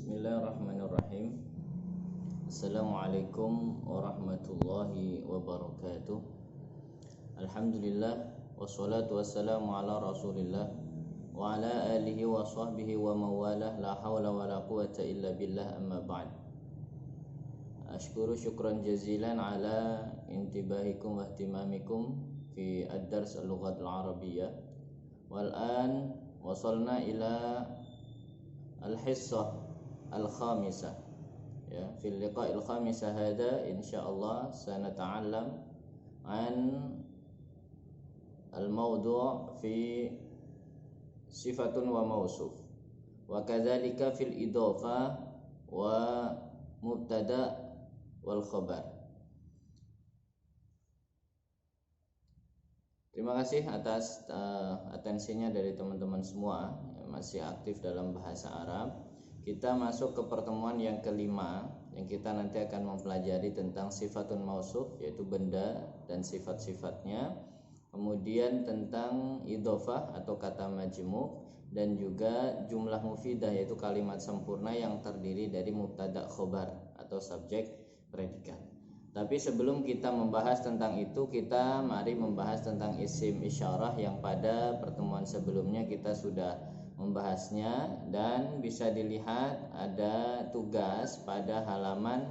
Bismillahirrahmanirrahim. Assalamualaikum warahmatullahi wabarakatuh. Alhamdulillah wassalatu wassalamu ala Rasulillah wa ala alihi wa sahbihi wa mawalah, la hawla wa la quwata illa billah, amma ba'd. Ashkuru syukran jazilan ala intibahikum wa ihtimamikum fi ad-dars al-lughat al-arabiyyah. Wal an wasalna ila al-hissah al-khamisah, ya, fil liqa'il khamisah hada insyaallah sanata'allam an al-mawdu' fi sifatun wa mausuf wa kadzalika fil idhofah wa mubtada wal khabar. Terima kasih atas atensinya dari teman-teman semua yang masih aktif dalam bahasa Arab. Kita masuk ke pertemuan yang kelima, yang kita nanti akan mempelajari tentang sifatun mausuf, yaitu benda dan sifat-sifatnya. Kemudian tentang idhofah atau kata majmu', dan juga jumlah mufidah, yaitu kalimat sempurna yang terdiri dari mubtada khobar atau subjek predikat. Tapi sebelum kita membahas tentang itu, kita mari membahas tentang isim isyarah yang pada pertemuan sebelumnya kita sudah membahasnya, dan bisa dilihat ada tugas pada halaman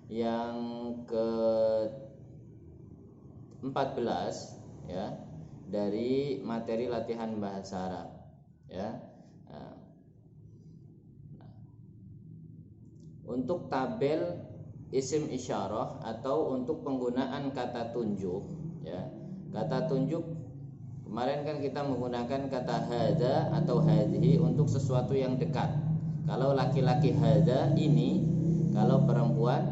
yang ke-14 ya dari materi latihan bahasa Arab ya. Untuk tabel isim isyarah atau untuk penggunaan kata tunjuk ya. Kata tunjuk kemarin kan kita menggunakan kata hadza atau hadhihi untuk sesuatu yang dekat. Kalau laki-laki hadza ini, kalau perempuan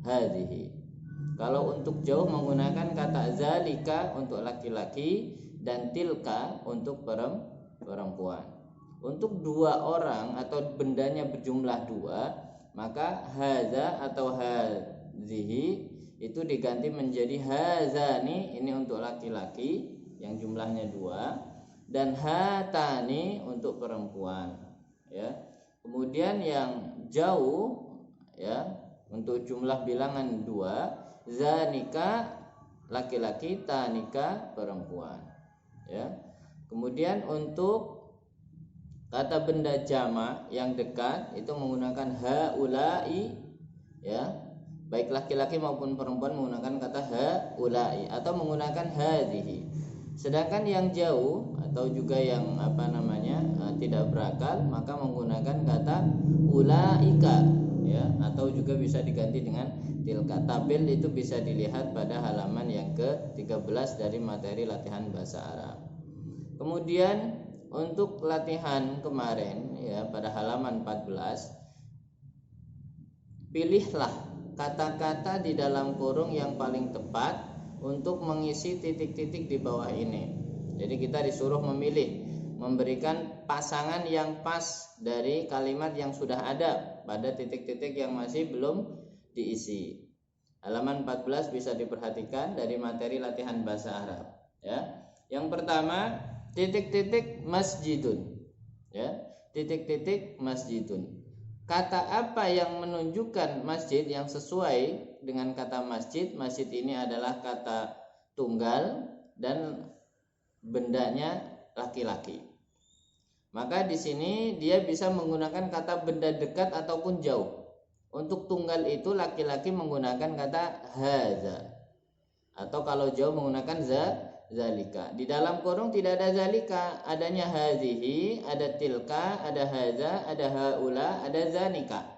hadhihi. Kalau untuk jauh menggunakan kata zalika untuk laki-laki dan tilka untuk perempuan. Untuk dua orang atau bendanya berjumlah dua, maka hadza atau hadhihi itu diganti menjadi hadzani, ini untuk laki-laki yang jumlahnya dua, dan hatani untuk perempuan ya. Kemudian yang jauh ya untuk jumlah bilangan dua, zanika laki-laki, tanika perempuan ya. Kemudian untuk kata benda jama' yang dekat itu menggunakan haulai ya, baik laki-laki maupun perempuan menggunakan kata haulai atau menggunakan hadhihi. Sedangkan yang jauh atau juga yang tidak berakal, maka menggunakan kata ulaika ya, atau juga bisa diganti dengan tilka. Tabel itu bisa dilihat pada halaman yang ke-13 dari materi latihan bahasa Arab. Kemudian untuk latihan kemarin ya pada halaman 14, pilihlah kata-kata di dalam kurung yang paling tepat untuk mengisi titik-titik di bawah ini. Jadi kita disuruh memilih, memberikan pasangan yang pas dari kalimat yang sudah ada pada titik-titik yang masih belum diisi. Halaman 14 bisa diperhatikan dari materi latihan bahasa Arab ya. Yang pertama, titik-titik masjidun ya. Titik-titik masjidun. Kata apa yang menunjukkan masjid yang sesuai dengan kata masjid? Masjid ini adalah kata tunggal dan bendanya laki-laki. Maka di sini dia bisa menggunakan kata benda dekat ataupun jauh. Untuk tunggal itu laki-laki menggunakan kata hadza, atau kalau jauh menggunakan zalika. Di dalam kurung tidak ada zalika, adanya hadhihi, ada tilka, ada hadza, ada haula, ada zanika.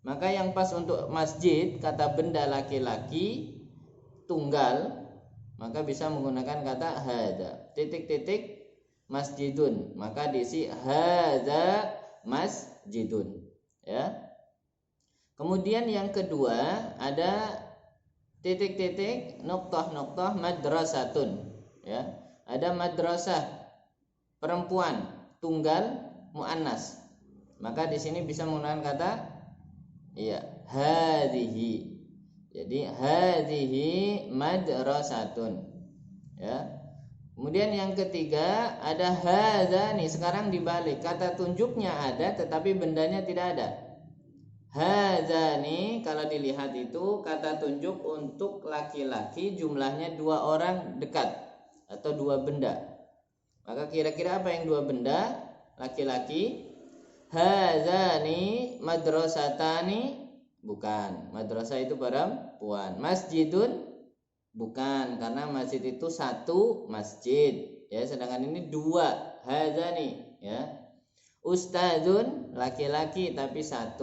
Maka yang pas untuk masjid, kata benda laki-laki tunggal, maka bisa menggunakan kata hadza. Titik-titik masjidun, maka diisi hadza masjidun ya. Kemudian yang kedua ada titik-titik noktah-noktah madrasatun ya. Ada madrasah perempuan tunggal muannas, maka di sini bisa menggunakan kata hadhihi. Jadi hadhihi madrasatun ya. Kemudian yang ketiga ada hadzani. Sekarang dibalik, kata tunjuknya ada tetapi bendanya tidak ada. Hadzani kalau dilihat itu kata tunjuk untuk laki-laki jumlahnya 2 orang dekat atau 2 benda. Maka kira-kira apa yang 2 benda laki-laki? Hadzani madrasatani, bukan. Madrasah itu perempuan. Masjidun, bukan, karena masjid itu 1 masjid ya, sedangkan ini 2. Hadzani ya. Ustadzun laki-laki tapi 1.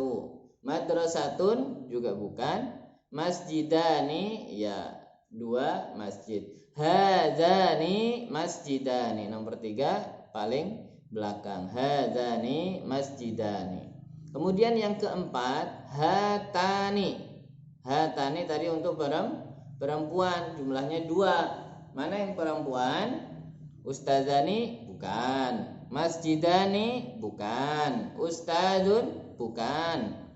Madrasatun juga bukan. Masjidani ya 2 masjid. Hadzani masjidani, nomor 3 paling belakang. Hadzani masjidani. Kemudian yang keempat hatani. Hatani tadi untuk perempuan jumlahnya 2. Mana yang perempuan? Ustadzani bukan. Masjidani bukan. Ustadzun bukan.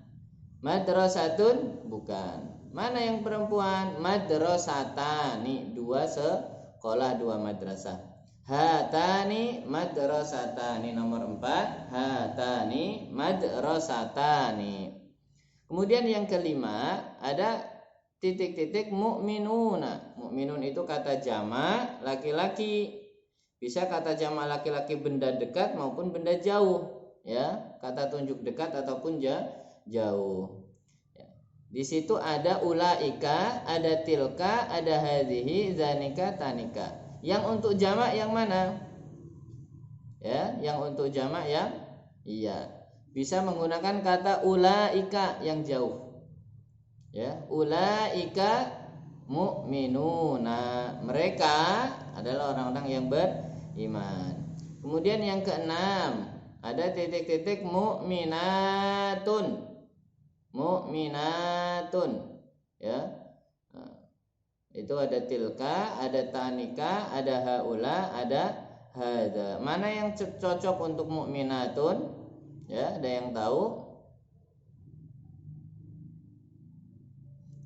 Madrasatun bukan. Mana yang perempuan? Madrasatani, 2 sekolah 2 madrasah. Hatani madrasatani, nomor 4. Hatani madrasatani. Kemudian yang kelima ada titik-titik mu'minuna. Mu'minun itu kata jamak laki-laki. Bisa kata jamak laki-laki benda dekat maupun benda jauh ya, kata tunjuk dekat ataupun jauh. Di situ ada ulaika, ada tilka, ada hadhihi, zanika, tanika. Yang untuk jamak yang mana? Ya, yang untuk jamak yang iya. Bisa menggunakan kata ulaika yang jauh. Ya, ulaika mu'minuna. Mereka adalah orang-orang yang beriman. Kemudian yang keenam, ada titik-titik mu'minatun. Mu'minatun ya. Itu ada tilka, ada tanika, ada haula, ada hadza. Mana yang cocok untuk mu'minatun? Ya, ada yang tahu?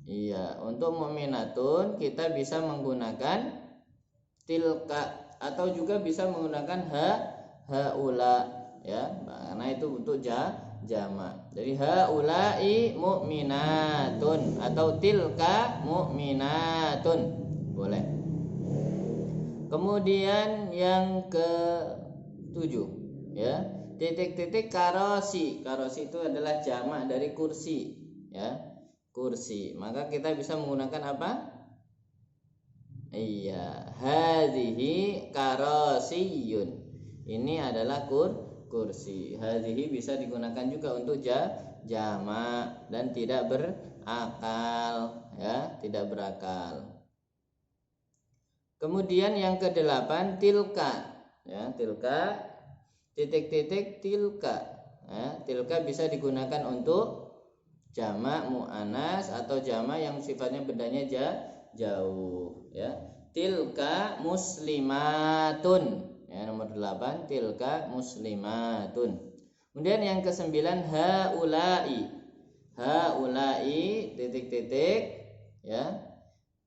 Iya, untuk mu'minatun kita bisa menggunakan tilka atau juga bisa menggunakan haula ya, karena itu untuk jamak. Jadi haula'i mu'minatun atau tilka mu'minatun boleh. Kemudian yang ke-7 ya, titik-titik karosi. Karosi itu adalah jamak dari kursi ya, kursi. Maka kita bisa menggunakan apa? Iya, hadhihi karosiyun. Ini adalah kursi. Hadhihi bisa digunakan juga untuk jamak dan tidak berakal ya, tidak berakal. Kemudian yang ke-8 tilka ya, tilka titik-titik tilka ya, tilka bisa digunakan untuk jamak muannas atau jamak yang sifatnya bendanya jauh ya. Tilka muslimatun ya, nomor 8 tilka muslimatun. Kemudian yang ke-9 haulai. Haulai titik-titik ya,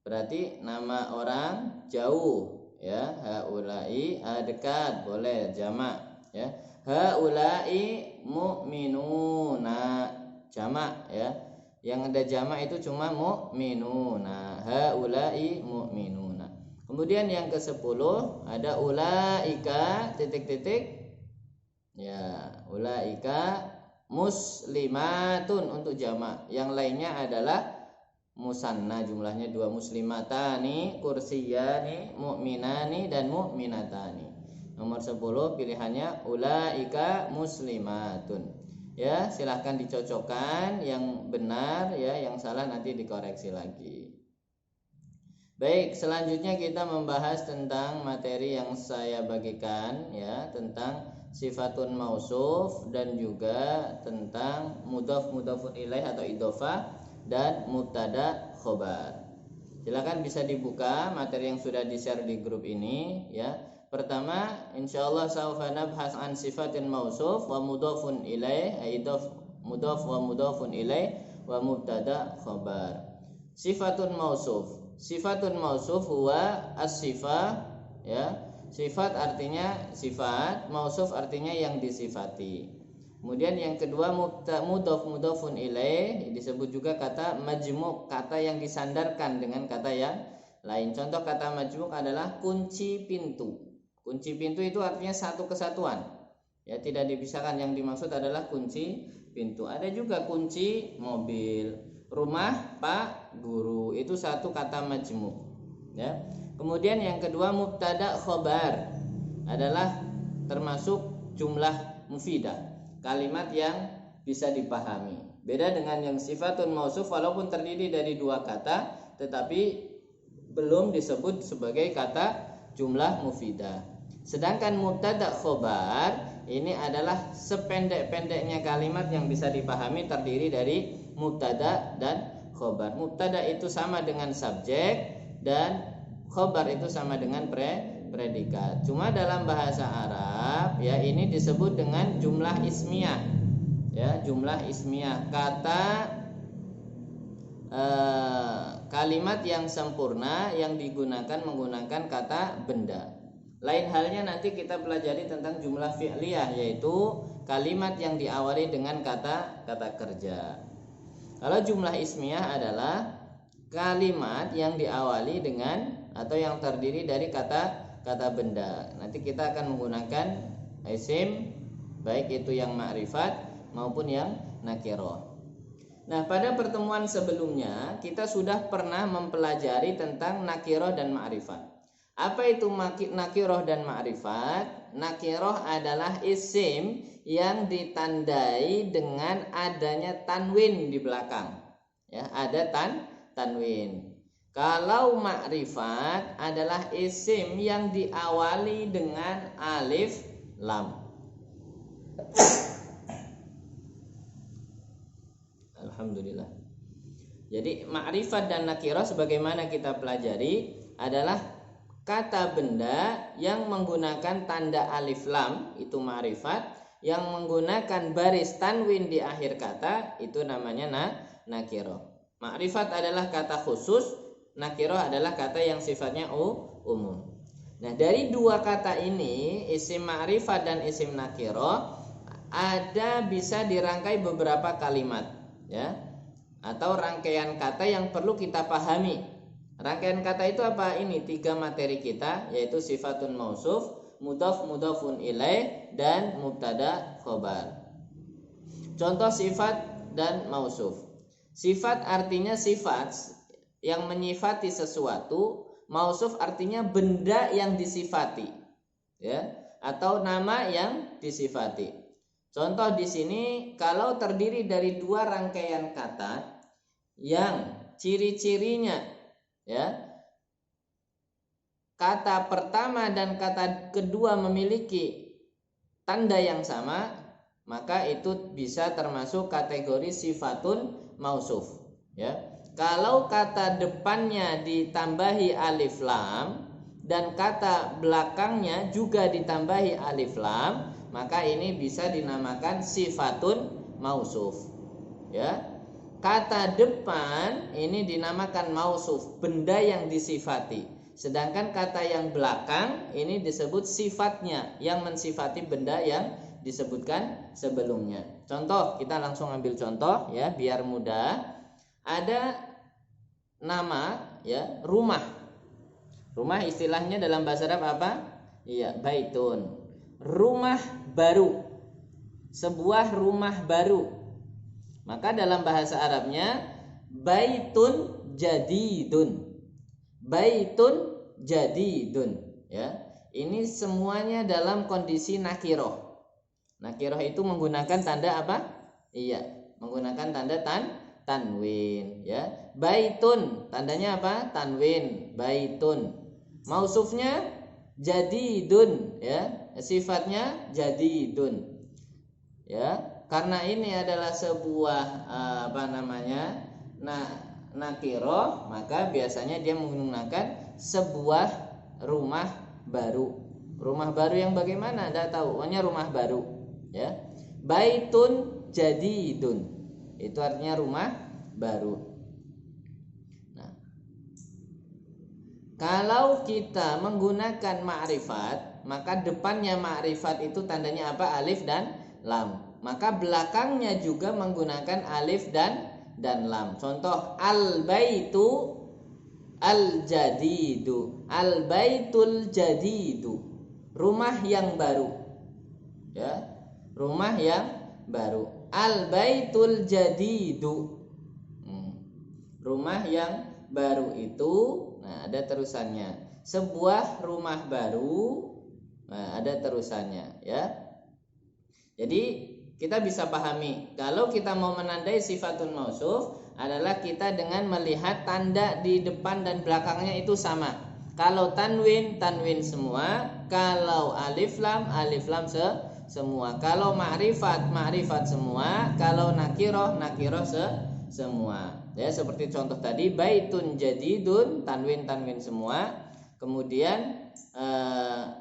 berarti nama orang jauh ya. Haulai dekat boleh jamak ya. Haulai mu'minuna jamak ya. Yang ada jamak itu cuma mu'minuna. Haulai mu'minuna. Kemudian yang ke-10 ada ulaika titik-titik ya, ulaika muslimatun untuk jamak. Yang lainnya adalah musanna, jumlahnya 2, muslimatani, kursiyani, mu'minani dan mu'minatani. Nomor 10 pilihannya ulaika muslimatun. Ya, silahkan dicocokkan yang benar ya, yang salah nanti dikoreksi lagi. Baik, selanjutnya kita membahas tentang materi yang saya bagikan ya, tentang sifatun mausuf dan juga tentang mudhaf-mudhafun ilaih atau idhofah dan mubtada khobar. Silakan bisa dibuka materi yang sudah di-share di grup ini ya. Pertama, insyaallah sawfa nabhas an sifatin mausuf wa mudhafun ilaih, mudhaf wa mudhafun ilaih wa mubtada khobar. Sifatun mausuf. Sifatun mausuf huwa as-sifah ya. Sifat artinya sifat, mausuf artinya yang disifati. Kemudian yang kedua mudhof mudhofun ilaih, disebut juga kata majmuk, kata yang disandarkan dengan kata yang lain. Contoh kata majmuk adalah kunci pintu. Kunci pintu itu artinya satu kesatuan, ya, tidak dipisahkan. Yang dimaksud adalah kunci pintu. Ada juga kunci mobil, rumah Pak Guru, itu satu kata majmuk, ya. Kemudian yang kedua mubtada khobar adalah termasuk jumlah mufidah, kalimat yang bisa dipahami. Beda dengan yang sifatun mausuf, walaupun terdiri dari dua kata tetapi belum disebut sebagai kata jumlah mufidah. Sedangkan mubtada khobar ini adalah sependek-pendeknya kalimat yang bisa dipahami, terdiri dari mubtada dan khobar. Mubtada itu sama dengan subjek dan khobar itu sama dengan predikat. Cuma dalam bahasa Arab, ya, ini disebut dengan jumlah ismiyah, ya, jumlah ismiyah, kata kalimat yang sempurna yang digunakan menggunakan kata benda. Lain halnya nanti kita pelajari tentang jumlah fi'liyah, yaitu kalimat yang diawali dengan kata kerja. Kalau jumlah ismiyah adalah kalimat yang diawali dengan atau yang terdiri dari kata benda. Nanti kita akan menggunakan isim, baik itu yang ma'rifat maupun yang nakirah. Nah, pada pertemuan sebelumnya kita sudah pernah mempelajari tentang nakirah dan ma'rifat. Apa itu nakirah dan ma'rifat? Nakirah adalah isim yang ditandai dengan adanya tanwin di belakang, ya, ada tanwin. Kalau ma'rifat adalah isim yang diawali dengan alif lam. Alhamdulillah. Jadi ma'rifat dan nakirah sebagaimana kita pelajari adalah kata benda yang menggunakan tanda alif lam, itu ma'rifat. Yang menggunakan baris tanwin di akhir kata itu namanya nakirah. Ma'rifat adalah kata khusus, nakirah adalah kata yang sifatnya umum. Nah, dari dua kata ini, isim ma'rifat dan isim nakirah, ada bisa dirangkai beberapa kalimat, ya, atau rangkaian kata yang perlu kita pahami. Rangkaian kata itu apa? Ini 3 materi kita, yaitu sifatun mausuf, mudhof mudhofun ilaih, dan mubtada khobar. Contoh sifat dan mausuf. Sifat artinya sifat yang menyifati sesuatu, mausuf artinya benda yang disifati, ya, atau nama yang disifati. Contoh di sini, kalau terdiri dari 2 rangkaian kata yang ciri-cirinya, ya, kata pertama dan kata kedua memiliki tanda yang sama, maka itu bisa termasuk kategori sifatun mausuf, ya. Kalau kata depannya ditambahi alif lam dan kata belakangnya juga ditambahi alif lam, maka ini bisa dinamakan sifatun mausuf, ya. Kata depan ini dinamakan mausuf, benda yang disifati. Sedangkan kata yang belakang ini disebut sifatnya, yang mensifati benda yang disebutkan sebelumnya. Contoh, kita langsung ambil contoh, ya, biar mudah. Ada nama, ya, rumah. Rumah istilahnya dalam bahasa Arab apa? Iya, baitun. Rumah baru. Sebuah rumah baru. Maka dalam bahasa Arabnya baitun jadidun. Baitun jadidun, ya. Ini semuanya dalam kondisi nakirah. Nakirah itu menggunakan tanda apa? Iya, menggunakan tanda tanwin, ya. Baitun, tandanya apa? Tanwin, baitun. Mausufnya jadidun, ya. Sifatnya jadidun, ya. Karena ini adalah sebuah nakirah, maka biasanya dia menggunakan sebuah rumah baru. Rumah baru yang bagaimana? Anda tahu, pokoknya rumah baru, ya. Baitun jadidun, itu artinya rumah baru. Nah, kalau kita menggunakan ma'rifat, maka depannya ma'rifat itu tandanya apa? Alif dan lam. maka belakangnya juga menggunakan alif dan lam. Contoh al-baitu al-jadidu, al-baitul jadidu, rumah yang baru. Ya, rumah yang baru. Al-baitul jadidu, rumah yang baru itu, nah ada terusannya. Sebuah rumah baru, nah ada terusannya, ya. Jadi kita bisa pahami kalau kita mau menandai sifatun mausuf adalah kita dengan melihat tanda di depan dan belakangnya itu sama. Kalau tanwin, tanwin semua. Kalau alif lam semua. Kalau ma'rifat, ma'rifat semua. Kalau nakiroh, nakiroh semua. Ya, seperti contoh tadi, baitun jadidun, tanwin, tanwin semua. Kemudian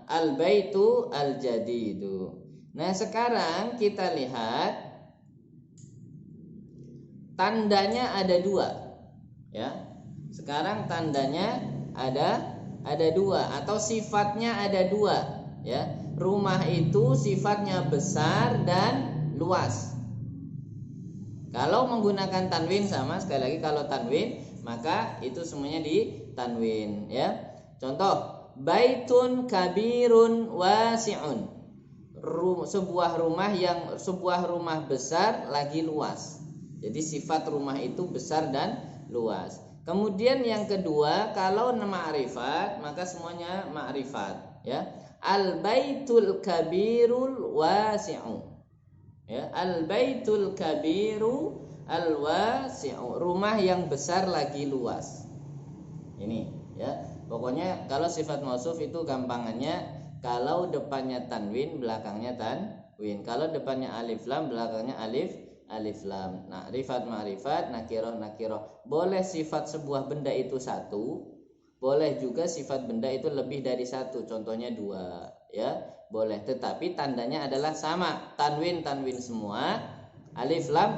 al-baitu al-jadidu. Nah, sekarang kita lihat tandanya ada dua. Ya. Sekarang tandanya ada dua atau sifatnya ada dua, ya. Rumah itu sifatnya besar dan luas. Kalau menggunakan tanwin sama, sekali lagi kalau tanwin maka itu semuanya di tanwin, ya. Contoh baitun kabirun wasi'un, sebuah rumah besar lagi luas. Jadi sifat rumah itu besar dan luas. Kemudian yang kedua, kalau ma'rifat maka semuanya ma'rifat, ya. Al-baitul kabirul wasi'u, ya. Al-baitul kabiru al-wasi'u, rumah yang besar lagi luas. Ini, ya. Pokoknya kalau sifat mausuf itu gampangannya kalau depannya tanwin, belakangnya tanwin. Kalau depannya alif lam, belakangnya alif lam. Nah, rifat ma'rifat, nakiroh nakiroh. Boleh sifat sebuah benda itu satu, boleh juga sifat benda itu lebih dari satu. Contohnya dua, ya. Boleh, tetapi tandanya adalah sama. Tanwin, tanwin semua. Alif lam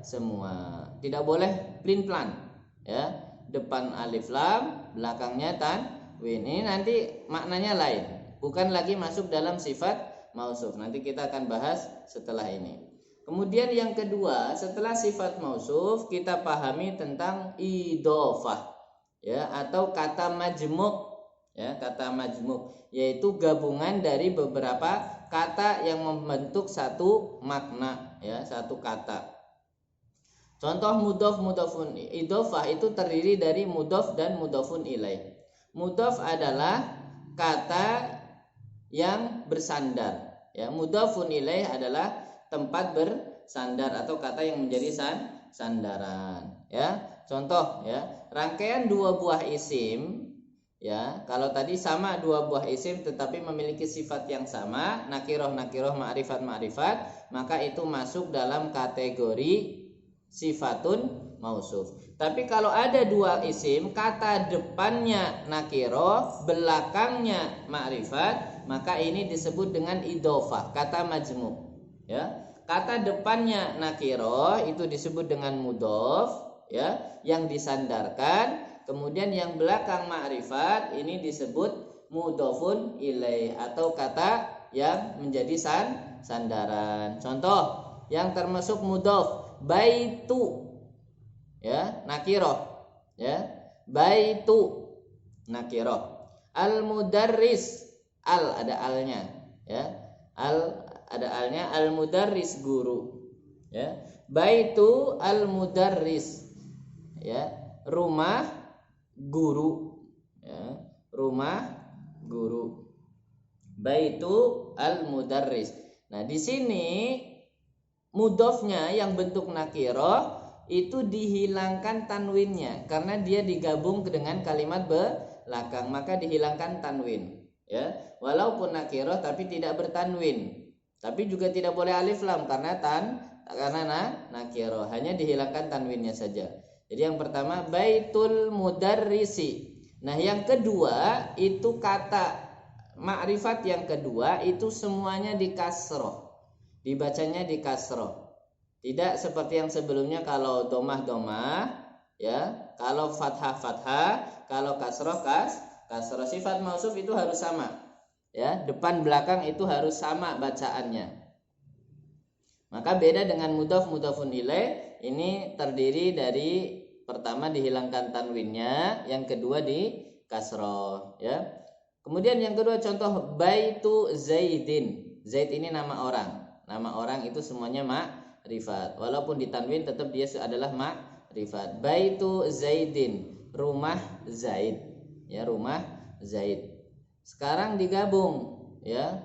semua. Tidak boleh plin-plan, ya. Depan alif lam, belakangnya tanwin. Ini nanti maknanya lain, bukan lagi masuk dalam sifat mausuf. Nanti kita akan bahas setelah ini. Kemudian yang kedua, setelah sifat mausuf kita pahami tentang idhofah, ya, atau kata majmuk, ya. Kata majmuk yaitu gabungan dari beberapa kata yang membentuk satu makna, ya, satu kata. Contoh mudhof, mudhofun. Idhofah itu terdiri dari mudhof dan mudhofun ilaih. Mudhof adalah kata yang bersandar, ya. Mudhofun ilaih adalah tempat bersandar atau kata yang menjadi sandaran, ya. Contoh, ya, rangkaian dua buah isim, ya. Kalau tadi sama dua buah isim tetapi memiliki sifat yang sama, nakiroh nakiroh, ma'rifat ma'rifat, maka itu masuk dalam kategori sifatun mausuf. Tapi kalau ada dua isim, kata depannya nakiroh, belakangnya ma'rifat, maka ini disebut dengan idhofah, kata majmuk, ya. Kata depannya nakiroh itu disebut dengan mudhof, ya, yang disandarkan. Kemudian yang belakang ma'rifat ini disebut mudhofun ilaih atau kata yang menjadi sandaran. Contoh yang termasuk mudhof, baitu, ya, nakiroh, ya. Baitu nakiroh. Al mudarris, al ada alnya, ya. Al ada alnya, al mudarris guru, ya. Baitu al mudarris, ya, rumah guru, ya. Rumah guru. Baitu al mudarris. Nah, di sini mudhofnya yang bentuk nakiroh itu dihilangkan tanwinnya karena dia digabung dengan kalimat belakang, maka dihilangkan tanwin, ya. Walaupun nakiroh tapi tidak bertanwin. Tapi juga tidak boleh alif lam karena nakiroh, hanya dihilangkan tanwinnya saja. Jadi yang pertama baitul mudarrisi. Nah, yang kedua itu kata ma'rifat yang kedua itu semuanya di kasroh, dibacanya di kasroh. Tidak seperti yang sebelumnya kalau domah, ya. Kalau fathah, kalau kasroh kasroh. Sifat mausuf itu harus sama, ya. Depan belakang itu harus sama bacaannya. Maka beda dengan mudhaf mudhafun ilaih, ini terdiri dari pertama dihilangkan tanwinnya, yang kedua di kasroh, ya. Kemudian yang kedua contoh baitu Zaidin. Zaid ini nama orang. Nama orang itu semuanya ma'rifat. Walaupun ditanwin tetap dia adalah ma'rifat. Baitu Zaidin, rumah Zaid. Ya, rumah Zaid. Sekarang digabung, ya,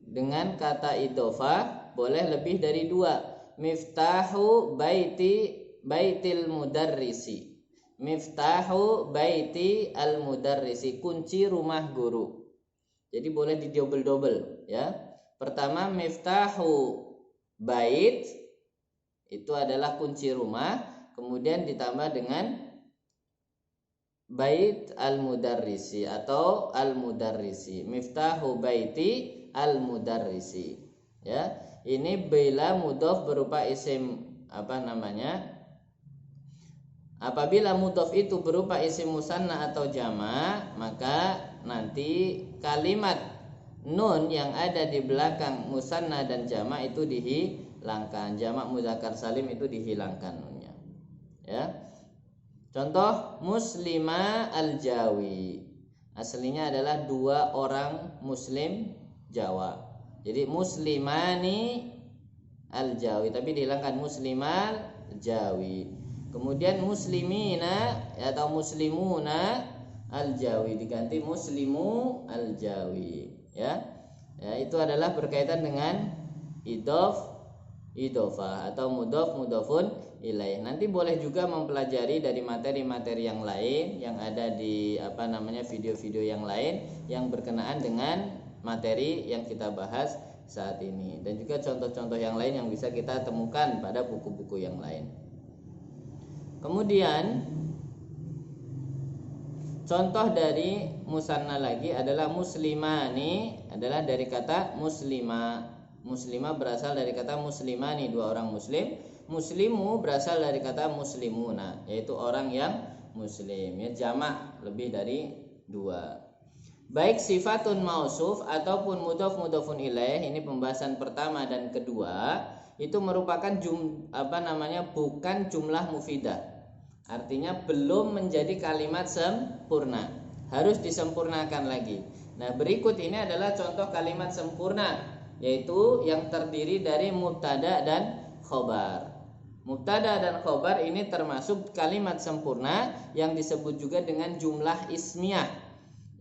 dengan kata idhofah boleh lebih dari dua. Miftahu baitil mudarrisi. Miftahu baiti al mudarrisi, kunci rumah guru. Jadi boleh di double, ya. Pertama miftahu bait itu adalah kunci rumah, kemudian ditambah dengan bait al mudarrisi atau al mudarrisi. Miftahu baiti al mudarrisi, ya. Ini bila mudhof berupa isim apabila mudhof itu berupa isim musanna atau jama', maka nanti kalimat nun yang ada di belakang musanna dan jama' itu dihilangkan. Jama' mudzakkar salim itu dihilangkan nunnya, ya. Contoh muslima al-jawi, aslinya adalah dua orang muslim Jawa. Jadi muslimani al-jawi, tapi dihilangkan muslimal jawi. Kemudian muslimina atau muslimuna al-jawi diganti muslimu al-jawi, ya. Ya, itu adalah berkaitan dengan idhofah atau mudhof mudhofun ilaih. Nanti boleh juga mempelajari dari materi-materi yang lain yang ada di video-video yang lain yang berkenaan dengan materi yang kita bahas saat ini, dan juga contoh-contoh yang lain yang bisa kita temukan pada buku-buku yang lain. Kemudian contoh dari musanna lagi adalah muslimani, adalah dari kata muslima. Muslima berasal dari kata muslimani, dua orang muslim. Muslimu berasal dari kata muslimuna, yaitu orang yang muslim, ya, jamak lebih dari dua. Baik sifatun mausuf ataupun mudhof mudhofun ilaih, ini pembahasan pertama dan kedua, itu merupakan bukan jumlah mufidah. Artinya belum menjadi kalimat sempurna, harus disempurnakan lagi. Nah, berikut ini adalah contoh kalimat sempurna, yaitu yang terdiri dari mubtada dan khobar. Mubtada dan khobar ini termasuk kalimat sempurna yang disebut juga dengan jumlah ismiyah,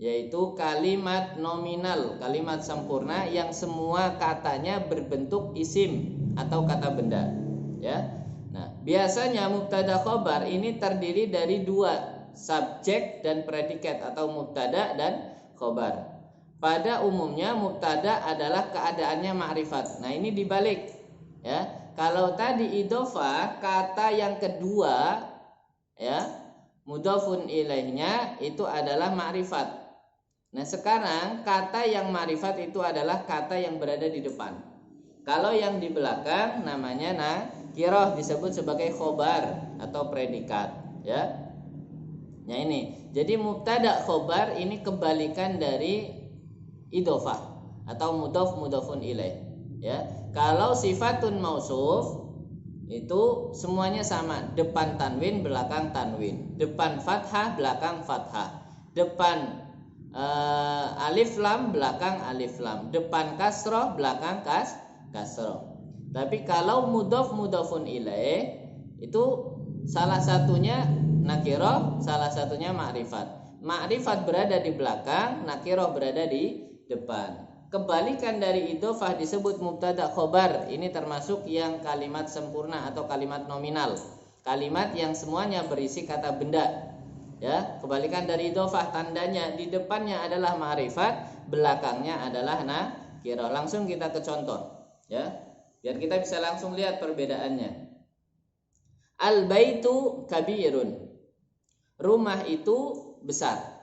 yaitu kalimat nominal, kalimat sempurna yang semua katanya berbentuk isim atau kata benda, ya. Nah, biasanya mubtada khobar ini terdiri dari dua, subjek dan predikat atau mubtada dan khobar. Pada umumnya mubtada adalah keadaannya ma'rifat. Nah, ini dibalik, ya. Kalau tadi idhofah, kata yang kedua, ya, mudhofun ilaihnya itu adalah ma'rifat. Nah, sekarang kata yang ma'rifat itu adalah kata yang berada di depan. Kalau yang di belakang namanya nakirah, disebut sebagai khobar atau predikat, ya. Nah, ini. Jadi mubtada khobar ini kebalikan dari idhofah atau mudhof mudhofun ilaih, ya. Kalau sifatun mausuf itu semuanya sama, depan tanwin belakang tanwin, depan fathah belakang fathah, depan alif lam belakang alif lam, depan kasroh belakang kasroh. Tapi kalau mudhof mudhofun ilaih itu salah satunya nakirah, salah satunya ma'rifat. Ma'rifat berada di belakang, nakirah berada di depan. Kebalikan dari idhofah disebut mubtada khobar. Ini termasuk yang kalimat sempurna atau kalimat nominal, kalimat yang semuanya berisi kata benda, ya. Kebalikan dari idhofah, tandanya di depannya adalah ma'rifat, belakangnya adalah nakirah. Langsung kita ke contoh, ya, biar kita bisa langsung lihat perbedaannya. Al-baitu kabirun, rumah itu besar.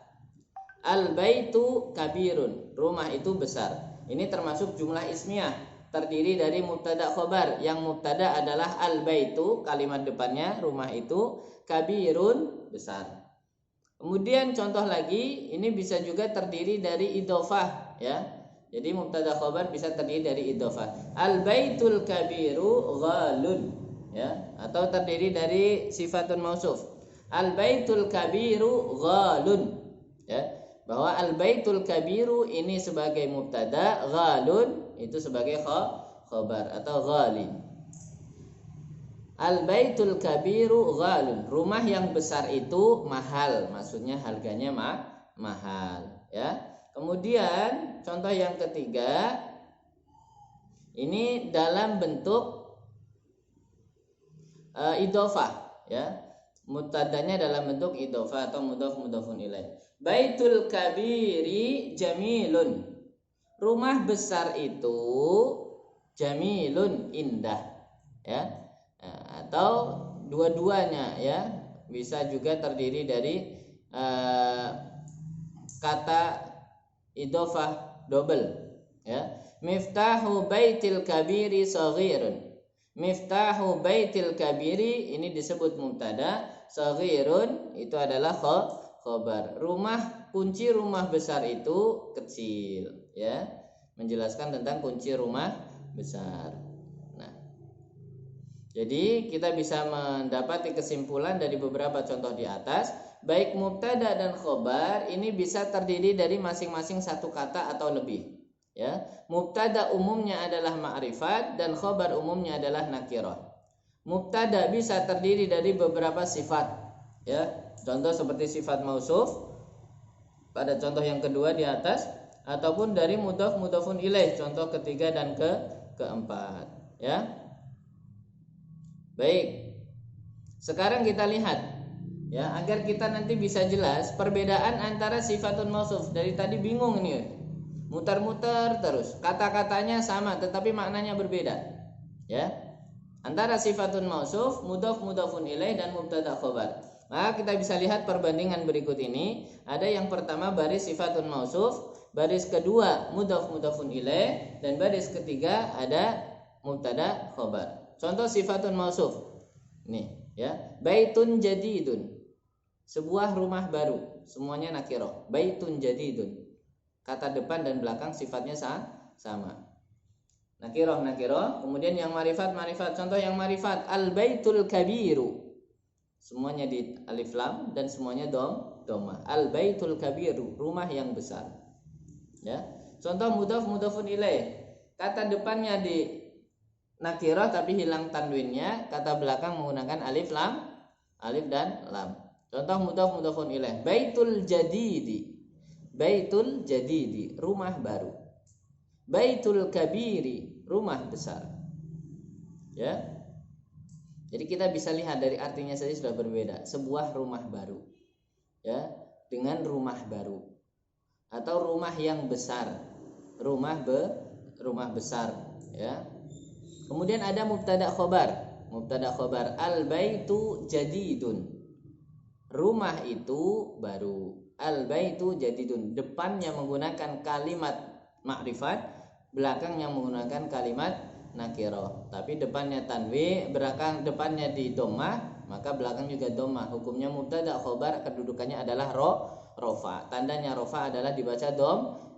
Al-baitu kabirun, rumah itu besar. Ini termasuk jumlah ismiyah, terdiri dari mubtada khobar. Yang mubtada adalah al-baitu, kalimat depannya rumah itu, kabirun besar. Kemudian contoh lagi, ini bisa juga terdiri dari idhofah, ya. Jadi mubtada khobar bisa terdiri dari idhofah. Al baitul kabiru ghalun, ya, atau terdiri dari sifatun mausuf. Al baitul kabiru ghalun, ya, bahwa al baitul kabiru ini sebagai mubtada, ghalun itu sebagai khobar atau ghalin. Al baitul kabiru ghalun, rumah yang besar itu mahal, maksudnya harganya mahal, ya. Kemudian contoh yang ketiga ini dalam bentuk idhofah, ya. Mubtadanya dalam bentuk idhofah atau mudhofun ilaih. Baitul kabiri jamilun. Rumah besar itu jamilun, indah, ya. Atau dua-duanya, ya. Bisa juga terdiri dari kata idhofah double, ya. Miftahu baitil kabiri saghirun. Miftahu baitil kabiri ini disebut mubtada, saghirun itu adalah khobar. Kunci rumah besar itu kecil, ya. Menjelaskan tentang kunci rumah besar. Nah, jadi kita bisa mendapati kesimpulan dari beberapa contoh di atas, baik mubtada dan khobar ini bisa terdiri dari masing-masing satu kata atau lebih, ya. Mubtada umumnya adalah ma'rifat dan khobar umumnya adalah nakirah. Mubtada bisa terdiri dari beberapa sifat, ya. Contoh seperti sifat mausuf pada contoh yang kedua di atas, ataupun dari mudhof mudhofun ilaih contoh ketiga dan keempat, ya. Baik. Sekarang kita lihat, ya, agar kita nanti bisa jelas perbedaan antara sifatun mausuf. Dari tadi bingung ini, muter-muter terus, kata-katanya sama tetapi maknanya berbeda, ya. Antara sifatun mausuf, mudhof mudhofun ilaih dan mubtada khobar. Maka kita bisa lihat perbandingan berikut ini. Ada yang pertama baris sifatun mausuf, baris kedua mudhof mudhofun ilaih, dan baris ketiga ada mubtada khobar. Contoh sifatun mausuf. Nih, ya. Baitun jadidun. Sebuah rumah baru, semuanya nakirah. Baitun jadidun. Kata depan dan belakang sifatnya sama. Nakirah. Kemudian yang marifat. Contoh yang marifat, al baitul kabiru. Semuanya di alif lam dan semuanya dhammah. Al baitul kabiru, rumah yang besar. Ya. Contoh mudhof mudhofun ilaih. Kata depannya di nakirah tapi hilang tanwinnya, kata belakang menggunakan alif dan lam. Contoh mudhof mudhofun ilaih, baitul jadidi. Baitul jadidi, rumah baru. Baitul kabiri, rumah besar. Ya. Jadi kita bisa lihat dari artinya saja sudah berbeda. Sebuah rumah baru, ya, dengan rumah baru atau rumah yang besar. Rumah besar, ya. Kemudian ada mubtada khobar. Mubtada khobar, al baitu jadidun. Rumah itu baru. Al baitu jadidun. Depannya menggunakan kalimat ma'rifat, belakangnya menggunakan kalimat nakirah. Tapi depannya tanwi, belakang depannya di dhammah, maka belakang juga dhammah. Hukumnya mubtada khobar kedudukannya adalah rofa. Tandanya rofa adalah dibaca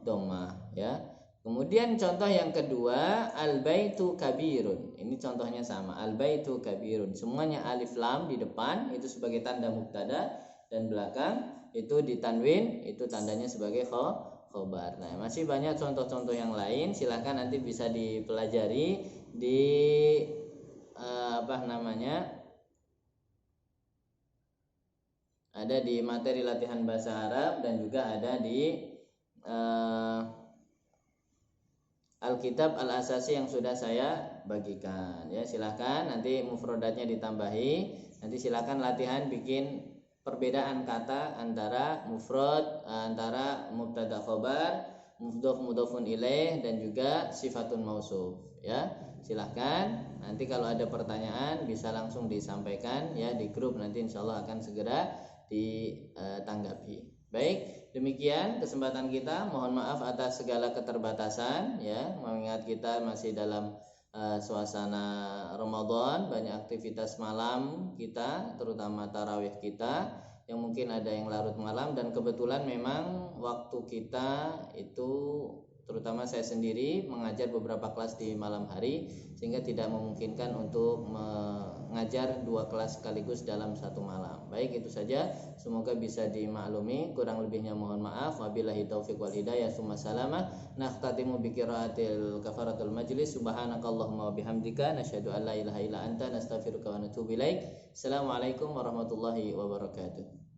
dhammah, ya. Kemudian contoh yang kedua, al baitu kabirun. Ini contohnya sama, al baitu kabirun. Semuanya alif lam di depan itu sebagai tanda mubtada, dan belakang itu ditanwin, itu tandanya sebagai khobar. Nah, masih banyak contoh-contoh yang lain. Silahkan nanti bisa dipelajari di ada di materi latihan bahasa Arab dan juga ada di Alkitab Al-Asasi yang sudah saya bagikan, ya. Silahkan nanti mufrodatnya ditambahi. Nanti silahkan latihan bikin perbedaan kata antara mufrad, antara mubtada khobar, mudhof mudhofun ilaih, dan juga sifatun mausuf, ya. Silahkan nanti kalau ada pertanyaan bisa langsung disampaikan, ya, di grup. Nanti insyaallah akan segera ditanggapi. Baik, demikian kesempatan kita. Mohon maaf atas segala keterbatasan, ya. Mengingat kita masih dalam suasana Ramadan, banyak aktivitas malam kita, terutama tarawih kita, yang mungkin ada yang larut malam, dan kebetulan memang waktu kita itu terutama saya sendiri mengajar beberapa kelas di malam hari sehingga tidak memungkinkan untuk mengajar 2 kelas sekaligus dalam satu malam. Baik, itu saja, semoga bisa dimaklumi, kurang lebihnya mohon maaf. Wabillahi taufiq wal hidayah, tsumma salamah. Nahtatimu bi qiraatil kafaratul majlis. Subhanakallahumma wa bihamdika nasyhadu an la ilaha illa anta nastaghfiruka wa natubu ilaik. Assalamualaikum warahmatullahi wabarakatuh.